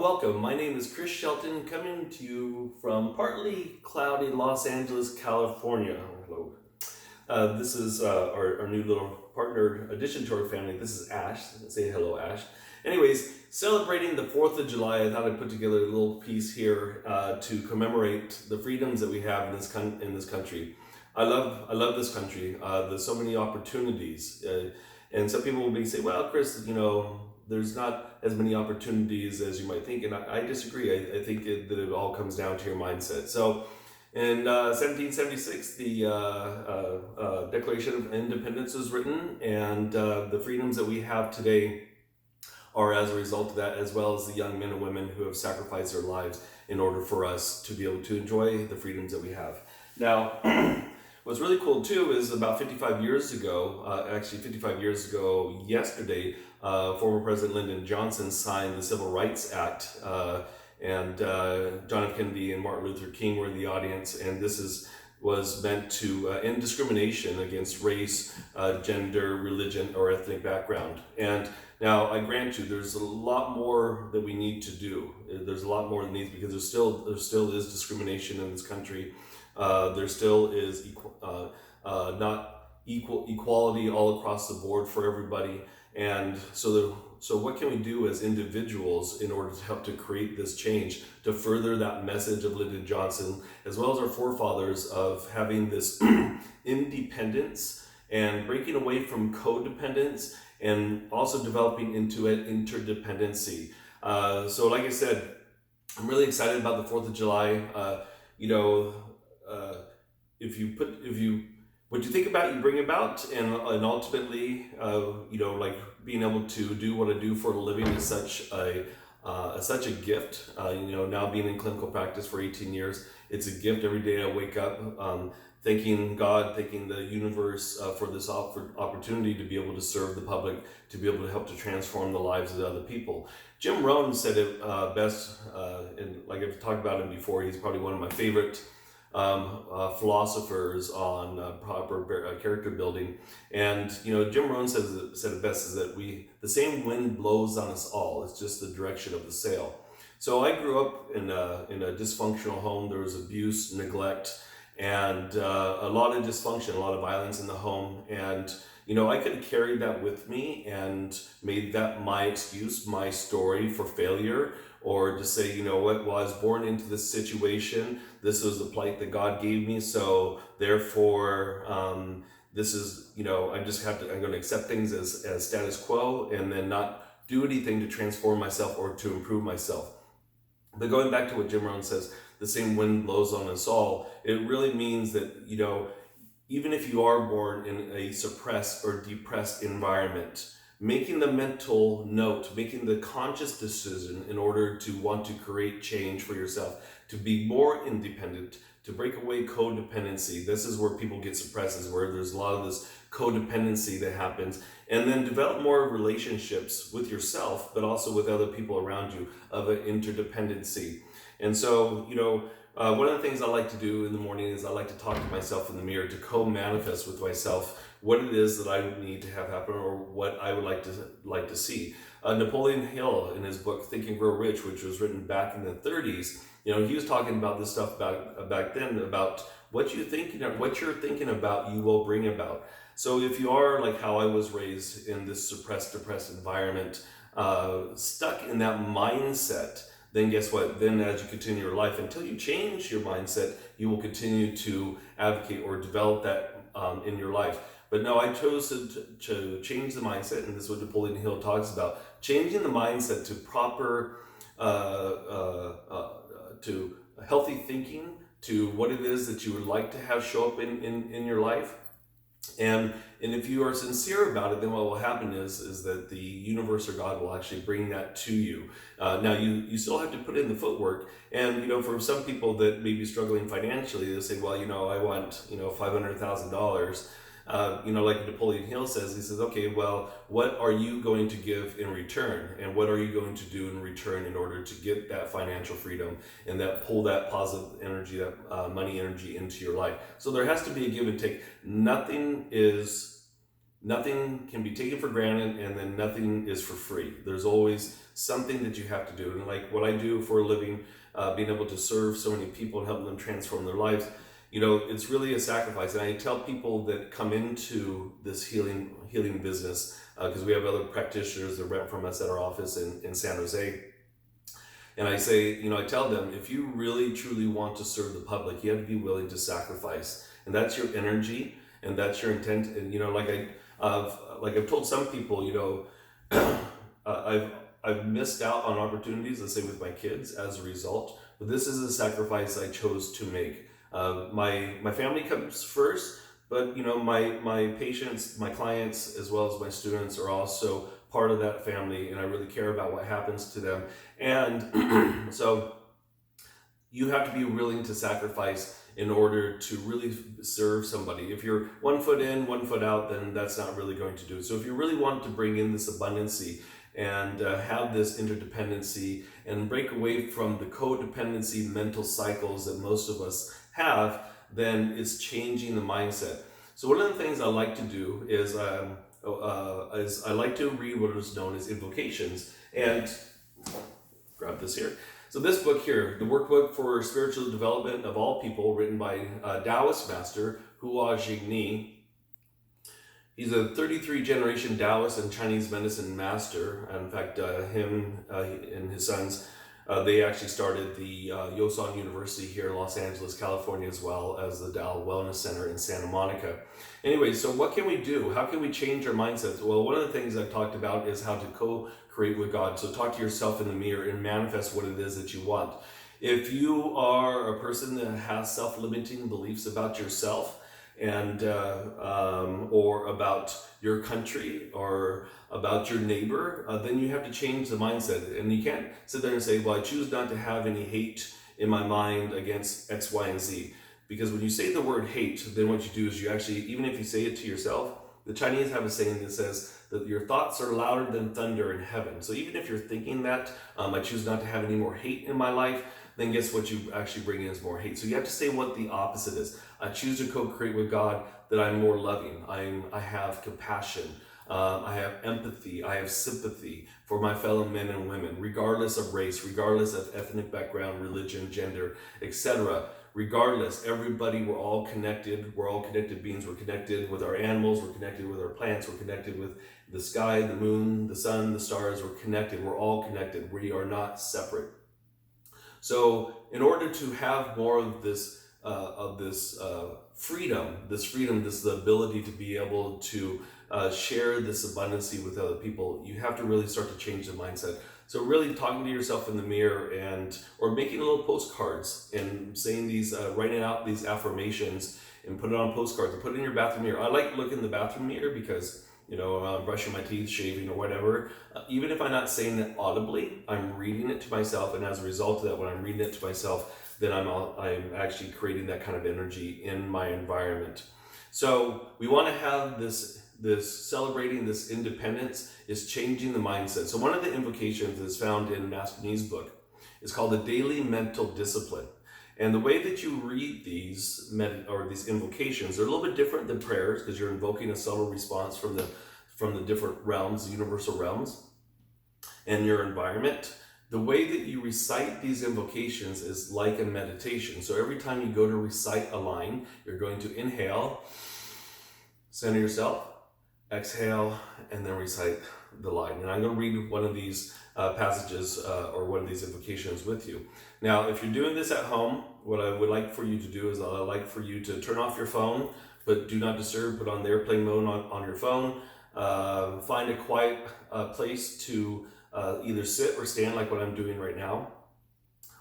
welcome. My name is Chris Shelton, coming to you from partly cloudy Los Angeles, California. Hello. This is our new little partner addition to our family. This is Ash. Say hello, Ash. Anyways, celebrating the 4th of July, I thought I'd put together a little piece here to commemorate the freedoms that we have in this country. I love this country. There's so many opportunities, and some people will say, "Well, Chris, there's not as many opportunities as you might think," and I disagree. I think that it all comes down to your mindset. So, in 1776, the Declaration of Independence was written, and the freedoms that we have today are as a result of that, as well as the young men and women who have sacrificed their lives in order for us to be able to enjoy the freedoms that we have. Now, what's really cool too is about 55 years ago, actually 55 years ago yesterday, former President Lyndon Johnson signed the Civil Rights Act, and John F. Kennedy and Martin Luther King were in the audience, and this was meant to end discrimination against race, gender, religion, or ethnic background. And now, I grant you, there's a lot more that we need to do. There's a lot more that needs, because there still is discrimination in this country. There still is not equality all across the board for everybody. And so what can we do as individuals in order to help to create this change, to further that message of Lyndon Johnson, as well as our forefathers, of having this independence and breaking away from codependence, and also developing into an interdependency. So like I said, I'm really excited about the 4th of July. What you think about, you bring about, and ultimately, like being able to do what I do for a living is such a gift. Now being in clinical practice for 18 years, it's a gift. Every day I wake up thanking God, thanking the universe for this opportunity to be able to serve the public, to be able to help to transform the lives of other people. Jim Rohn said it best, and like I've talked about him before, he's probably one of my favorite philosophers on proper character building. And Jim Rohn said it best, is that the same wind blows on us all. It's just the direction of the sail. So I grew up in a dysfunctional home. There was abuse, neglect, and a lot of dysfunction, a lot of violence in the home. And I could have carried that with me and made that my excuse, my story for failure, or to say, well, I was born into this situation. This was the plight that God gave me. So therefore, this is, I'm going to accept things as status quo, and then not do anything to transform myself or to improve myself. But going back to what Jim Rohn says, the same wind blows on us all. It really means that, even if you are born in a suppressed or depressed environment, making the mental note, making the conscious decision in order to want to create change for yourself, to be more independent, to break away codependency. This is where people get suppressed, is where there's a lot of this codependency that happens. And then develop more relationships with yourself, but also with other people around you, of an interdependency. And so, one of the things I like to do in the morning is I like to talk to myself in the mirror, to co-manifest with myself what it is that I need to have happen, or what I would like to see. Napoleon Hill, in his book Think and Grow Rich, which was written back in the 30s, he was talking about this stuff back then, about what you're thinking about, you will bring about. So if you are like how I was raised, in this suppressed, depressed environment, stuck in that mindset, then guess what? Then as you continue your life, until you change your mindset, you will continue to advocate or develop that in your life. But no, I chose to change the mindset, and this is what Napoleon Hill talks about: changing the mindset to proper, to healthy thinking, to what it is that you would like to have show up in your life. And if you are sincere about it, then what will happen is that the universe or God will actually bring that to you. Now, you still have to put in the footwork. And, for some people that may be struggling financially, they'll say, well, I want, $500,000. Like Napoleon Hill says, he says, okay, well, what are you going to give in return? And what are you going to do in return in order to get that financial freedom and pull that positive energy, that money energy into your life? So there has to be a give and take. Nothing is Nothing can be taken for granted, and then nothing is for free. There's always something that you have to do. And like what I do for a living, being able to serve so many people and help them transform their lives, it's really a sacrifice. And I tell people that come into this healing business, because we have other practitioners that rent from us at our office in San Jose. And I say, I tell them, if you really truly want to serve the public, you have to be willing to sacrifice. And that's your energy, and that's your intent. And like I've told some people, I've missed out on opportunities, let's say with my kids, as a result. But this is a sacrifice I chose to make. My family comes first, but my patients, my clients, as well as my students are also part of that family, and I really care about what happens to them. And so you have to be willing to sacrifice in order to really serve somebody. If you're 1 foot in, 1 foot out, then that's not really going to do it. So if you really want to bring in this abundancy and have this interdependency and break away from the codependency mental cycles that most of us have, then it's changing the mindset. So one of the things I like to do is I like to read what is known as invocations. And grab this here. So this book here, the Workbook for Spiritual Development of All People, written by Taoist master Hua Jingni. He's a 33 generation Taoist and Chinese medicine master. In fact, him and his sons, they actually started the Yosan University here in Los Angeles, California, as well as the Tao Wellness Center in Santa Monica. Anyway, so what can we do? How can we change our mindsets? Well, one of the things I've talked about is how to co-create with God. So talk to yourself in the mirror and manifest what it is that you want. If you are a person that has self-limiting beliefs about yourself, and or about your country or about your neighbor, then you have to change the mindset. And you can't sit there and say, well, I choose not to have any hate in my mind against X, Y, and Z. Because when you say the word hate, then what you do is you actually, even if you say it to yourself, the Chinese have a saying that says that your thoughts are louder than thunder in heaven. So even if you're thinking that, I choose not to have any more hate in my life, then guess what you actually bring in is more hate. So you have to say what the opposite is. I choose to co-create with God that I'm more loving. I have compassion. I have empathy. I have sympathy for my fellow men and women, regardless of race, regardless of ethnic background, religion, gender, etc. Regardless, everybody, we're all connected. We're all connected beings. We're connected with our animals. We're connected with our plants. We're connected with the sky, the moon, the sun, the stars. We're connected. We're all connected. We are not separate. So in order to have more of this freedom, the ability to be able to share this abundancy with other people, you have to really start to change the mindset. So really talking to yourself in the mirror or making little postcards and saying these, writing out these affirmations and put it on postcards and put it in your bathroom mirror. I like looking in the bathroom mirror because brushing my teeth, shaving, or whatever, even if I'm not saying it audibly, I'm reading it to myself, and as a result of that, when I'm reading it to myself, then I'm actually creating that kind of energy in my environment. So we want to have this celebrating this independence is changing the mindset. So one of the invocations that's found in Master Ni's book is called the Daily Mental Discipline. And the way that you read these invocations, they're a little bit different than prayers because you're invoking a subtle response from the different realms, the universal realms, and your environment. The way that you recite these invocations is like a meditation. So every time you go to recite a line, you're going to inhale, center yourself, exhale, and then recite the line. And I'm going to read one of these passages or one of these invocations with you. Now, if you're doing this at home, what I would like for you to do is I'd like for you to turn off your phone, but do not disturb, put on the airplane mode on your phone. Find a quiet place to either sit or stand like what I'm doing right now.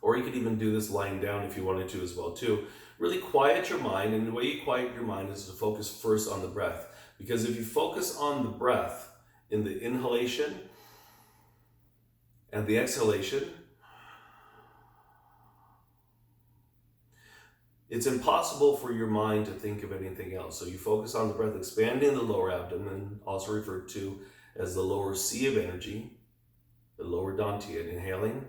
Or you could even do this lying down if you wanted to as well too. Really quiet your mind, and the way you quiet your mind is to focus first on the breath. Because if you focus on the breath in the inhalation and the exhalation, it's impossible for your mind to think of anything else. So you focus on the breath, expanding the lower abdomen, also referred to as the lower sea of energy, the lower dantian, inhaling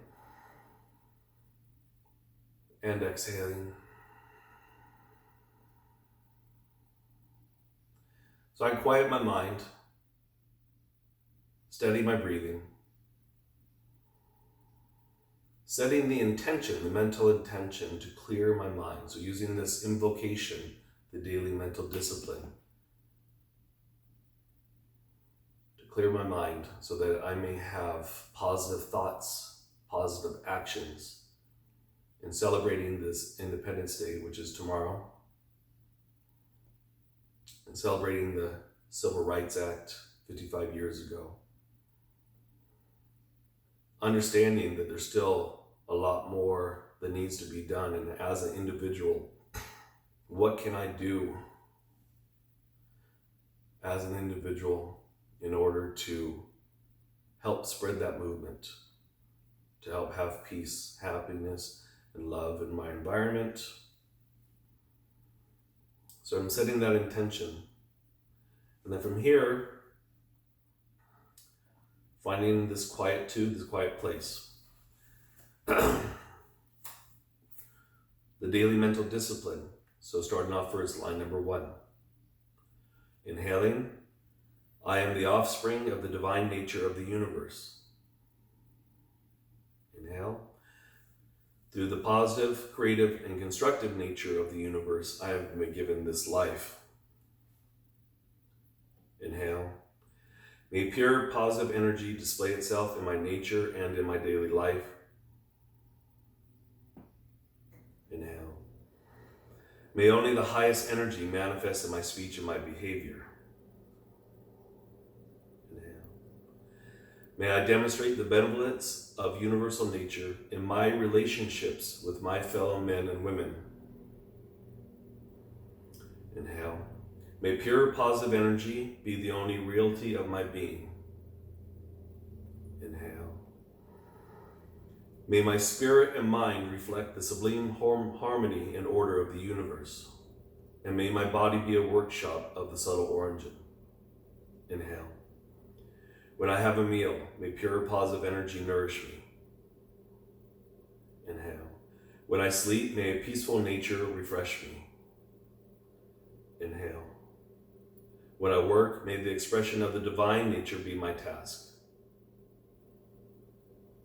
and exhaling. So I quiet my mind, steady my breathing, setting the intention, the mental intention to clear my mind. So using this invocation, the daily mental discipline, to clear my mind so that I may have positive thoughts, positive actions in celebrating this Independence Day, which is tomorrow, and celebrating the Civil Rights Act 55 years ago. Understanding that there's still a lot more that needs to be done, and as an individual, what can I do as an individual in order to help spread that movement, to help have peace, happiness, and love in my environment. So I'm setting that intention. And then from here, finding this quietude, this quiet place. The daily mental discipline. So starting off first, line number 1. Inhaling, I am the offspring of the divine nature of the universe. Inhale. Through the positive, creative, and constructive nature of the universe, I have been given this life. Inhale. May pure positive energy display itself in my nature and in my daily life. Inhale. May only the highest energy manifest in my speech and my behavior. Inhale. May I demonstrate the benevolence of universal nature in my relationships with my fellow men and women. Inhale. May pure positive energy be the only reality of my being. Inhale. May my spirit and mind reflect the sublime harmony and order of the universe. And may my body be a workshop of the subtle origin. Inhale. When I have a meal, may pure positive energy nourish me. Inhale. When I sleep, may a peaceful nature refresh me. Inhale. When I work, may the expression of the divine nature be my task.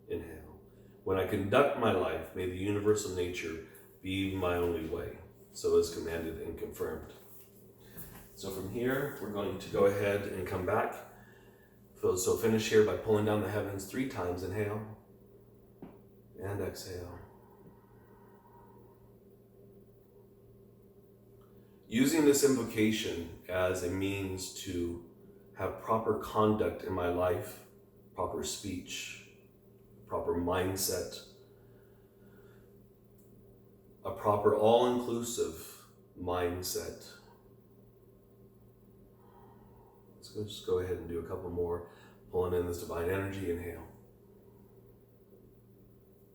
Inhale. When I conduct my life, may the universal nature be my only way. So is commanded and confirmed. So from here, we're going to go ahead and come back. So finish here by pulling down the heavens 3 times. Inhale and exhale. Using this invocation as a means to have proper conduct in my life, proper speech, proper mindset, a proper all-inclusive mindset. Let's just go ahead and do a couple more. Pulling in this divine energy. Inhale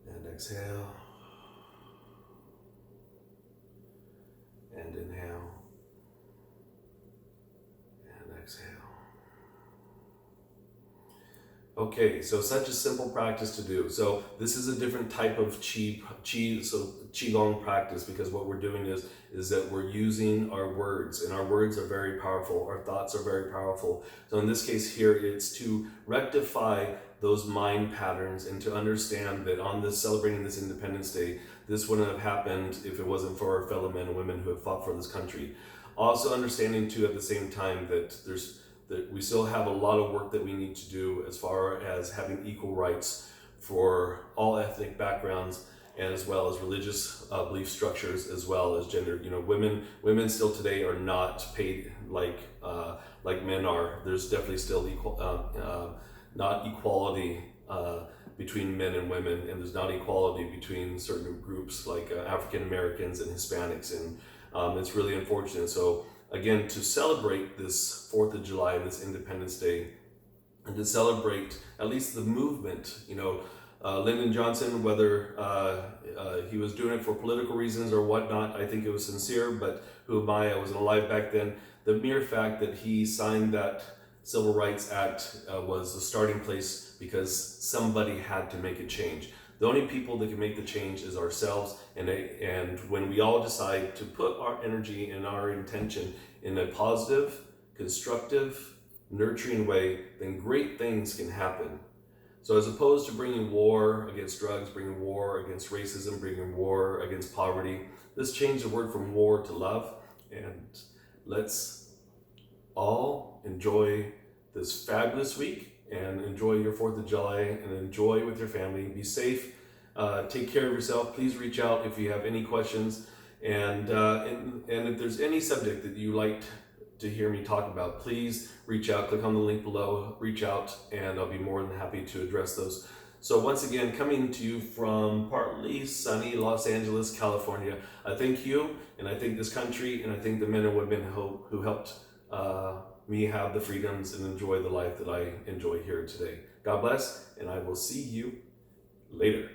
and exhale. And inhale and exhale. Okay, so such a simple practice to do. So this is a different type of Qigong practice, because what we're doing is that we're using our words, and our words are very powerful. Our thoughts are very powerful. So in this case here, it's to rectify those mind patterns and to understand that on this celebrating this Independence Day, this wouldn't have happened if it wasn't for our fellow men and women who have fought for this country. Also understanding too at the same time that that we still have a lot of work that we need to do as far as having equal rights for all ethnic backgrounds, and as well as religious belief structures, as well as gender. You know, women still today are not paid like men are. There's definitely still not equality between men and women, and there's not equality between certain groups like African Americans and Hispanics, and it's really unfortunate. So again, to celebrate this 4th of July, this Independence Day, and to celebrate at least the movement, you know, Lyndon Johnson, whether he was doing it for political reasons or whatnot, I think it was sincere, but who am I wasn't alive back then. The mere fact that he signed that Civil Rights Act was the starting place, because somebody had to make a change. The only people that can make the change is ourselves, and when we all decide to put our energy and our intention in a positive, constructive, nurturing way, then great things can happen. So as opposed to bringing war against drugs, bringing war against racism, bringing war against poverty, let's change the word from war to love, and let's all enjoy this fabulous week and enjoy your 4th of July and enjoy with your family. Be safe. Take care of yourself. Please reach out if you have any questions. And if there's any subject that you like to hear me talk about, please reach out. Click on the link below, reach out, and I'll be more than happy to address those. So once again, coming to you from partly sunny Los Angeles, California, I thank you, and I thank this country, and I thank the men and women who helped me have the freedoms and enjoy the life that I enjoy here today. God bless, and I will see you later.